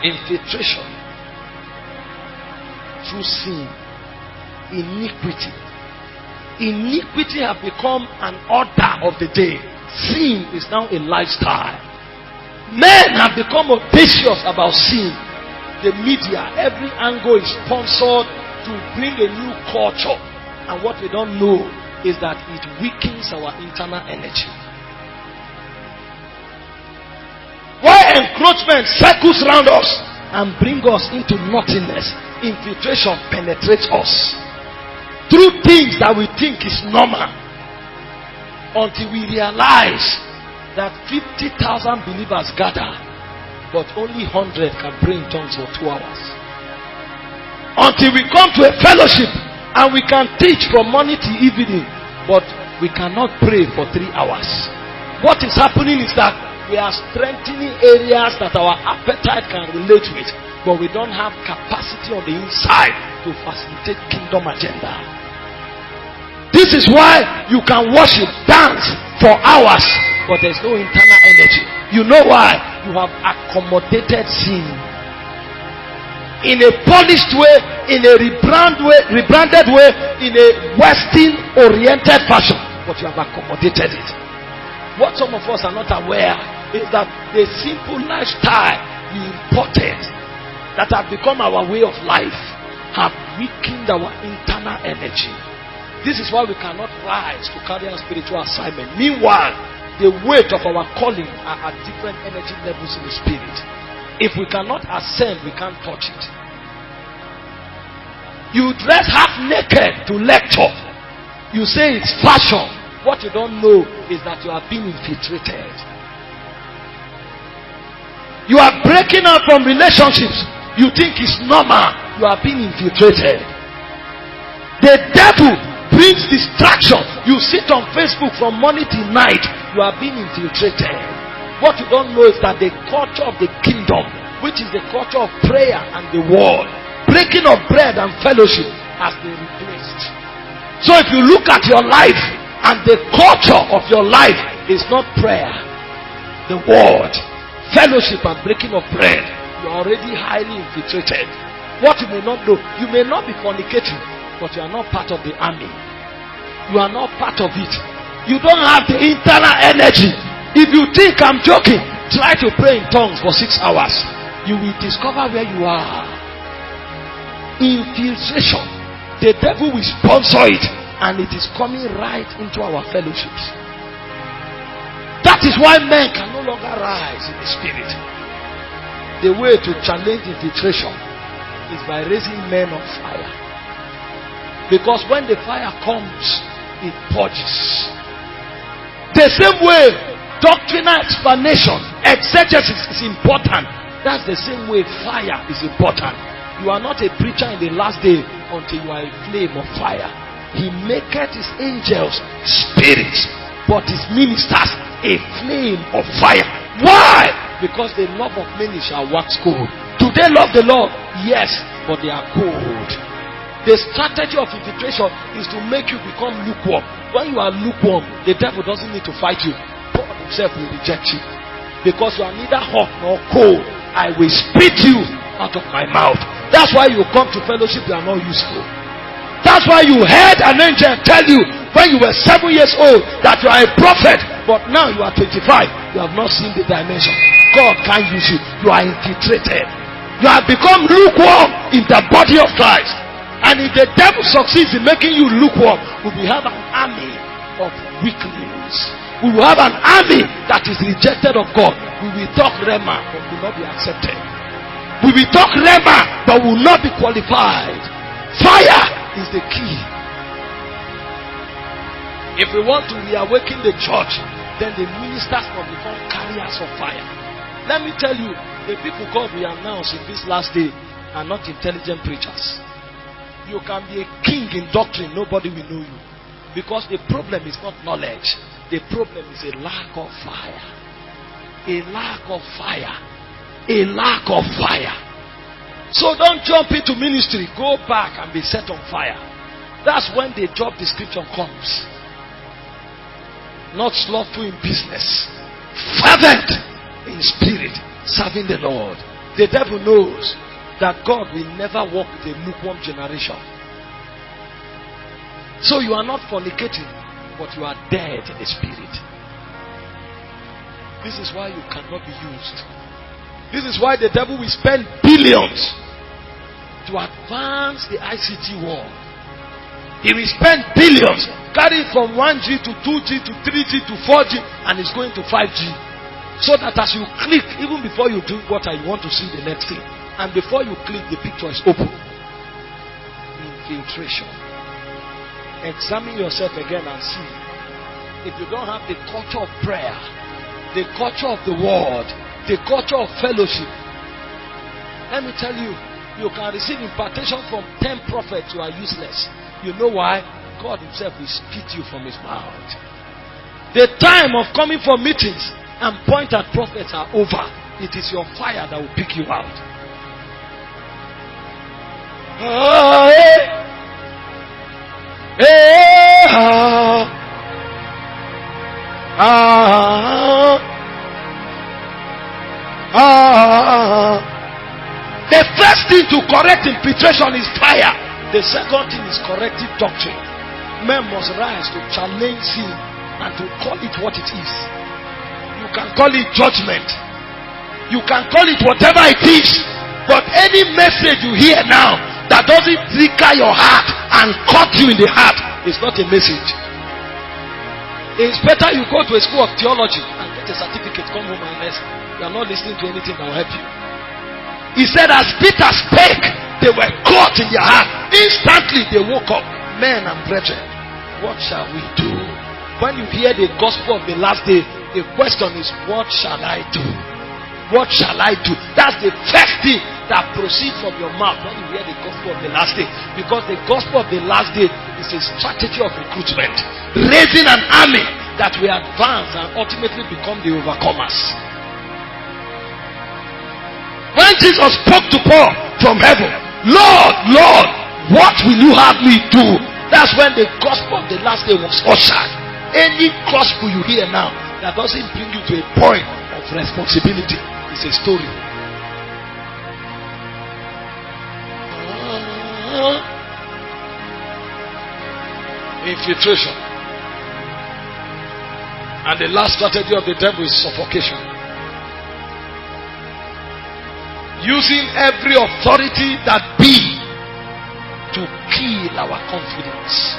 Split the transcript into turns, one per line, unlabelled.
Infiltration through sin. Iniquity. Iniquity have become an order of the day. Sin is now a lifestyle. Men have become audacious about sin. The media, every angle is sponsored to bring a new culture. And what we don't know is that it weakens our internal energy. Why encroachment circles around us and bring us into nothingness? Infiltration penetrates us through things that we think is normal, until we realize that 50,000 believers gather, but only 100 can pray in tongues for 2 hours. Until we come to a fellowship and we can teach from morning to evening, but we cannot pray for 3 hours. What is happening is that we are strengthening areas that our appetite can relate with, but we don't have capacity on the inside to facilitate kingdom agenda. This is why you can worship, dance for hours, but there's no internal energy. You know why? You have accommodated sin in a polished way, in a rebranded way, in a Western-oriented fashion, but you have accommodated it. What some of us are not aware is that the simple lifestyle we imported, that have become our way of life, have weakened our internal energy. This is why we cannot rise to carry our spiritual assignment. Meanwhile, the weight of our calling are at different energy levels in the spirit. If we cannot ascend, we can't touch it. You dress half naked to lecture. You say it's fashion. What you don't know is that you are being infiltrated. You are breaking out from relationships you think it's normal. You are being infiltrated. The devil brings distraction. You sit on Facebook from morning till night. You are being infiltrated. What you don't know is that the culture of the kingdom, which is the culture of prayer and the word, breaking of bread and fellowship, has been replaced. So if you look at your life and the culture of your life is not prayer, the word, fellowship and breaking of bread, you are already highly infiltrated. What you may not know, you may not be fornicating, but you are not part of the army. You are not part of it. You don't have the internal energy. If you think I'm joking, try to pray in tongues for 6 hours. You will discover where you are. Infiltration. The devil will sponsor it, and it is coming right into our fellowships. That is why men can no longer rise in the spirit. The way to challenge infiltration is by raising men on fire. Because when the fire comes, it purges. The same way doctrinal explanation, exegesis is important. That's the same way fire is important. You are not a preacher in the last day until you are a flame of fire. He maketh his angels spirits, but his ministers a flame of fire. Why? Because the love of many shall wax cold. Do they love the Lord? Yes, but they are cold. The strategy of infiltration is to make you become lukewarm. When you are lukewarm, the devil doesn't need to fight you. God himself will reject you. Because you are neither hot nor cold. I will spit you out of my mouth. That's why you come to fellowship, you are not useful. That's why you heard an angel tell you when you were 7 years old that you are a prophet, but now you are 25. You have not seen the dimension. God can't use you. You are infiltrated. You have become lukewarm in the body of Christ. And if the devil succeeds in making you lukewarm, we will have an army of weaklings. We will have an army that is rejected of God. We will talk Rema, but will not be accepted. We will talk Rema, but will not be qualified. Fire is the key. If we want to reawaken the church, then the ministers must become carriers of fire. Let me tell you, the people God we announce in this last day are not intelligent preachers. You can be a king in doctrine, nobody will know you. Because the problem is not knowledge. The problem is a lack of fire. A lack of fire. A lack of fire. So don't jump into ministry. Go back and be set on fire. That's when the job description comes. Not slothful in business. Fervent in spirit. Serving the Lord. The devil knows that God will never walk with a lukewarm generation. So you are not fornicating, but you are dead in the spirit. This is why you cannot be used. This is why the devil will spend billions to advance the ICT world. He will spend billions, carry from 1G to 2G to 3G to 4G, and it's going to 5G. So that as you click, even before you do what you want to see the next thing, and before you click, the picture is open. Infiltration. Examine yourself again and see. If you don't have the culture of prayer, the culture of the word, the culture of fellowship, let me tell you, you can receive impartation from 10 prophets who are useless. You know why? God himself will spit you from his mouth. The time of coming for meetings and point at prophets are over. It is your fire that will pick you out. The first thing to correct infiltration is fire. The second thing is corrective doctrine. Men must rise to challenge sin and to call it what it is. You can call it judgment. You can call it whatever it is. But any message you hear now that doesn't trigger your heart and cut you in the heart is not a message. It's better you go to a school of theology and get a certificate, come home and rest. You are not listening to anything that will help you. He said, as Peter spake, they were caught in their heart. Instantly they woke up. Men and brethren, what shall we do? When you hear the gospel of the last day, the question is, what shall I do? What shall I do? That's the first thing that proceeds from your mouth when you hear the gospel of the last day. Because the gospel of the last day is a strategy of recruitment. Raising an army that will advance and ultimately become the overcomers. When Jesus spoke to Paul from heaven, Lord, Lord, what will you have me do? That's when the gospel of the last day was ushered. Any gospel you hear now that doesn't bring you to a point of responsibility is a story. Infiltration. And the last strategy of the devil is suffocation. Using every authority that be to kill our confidence.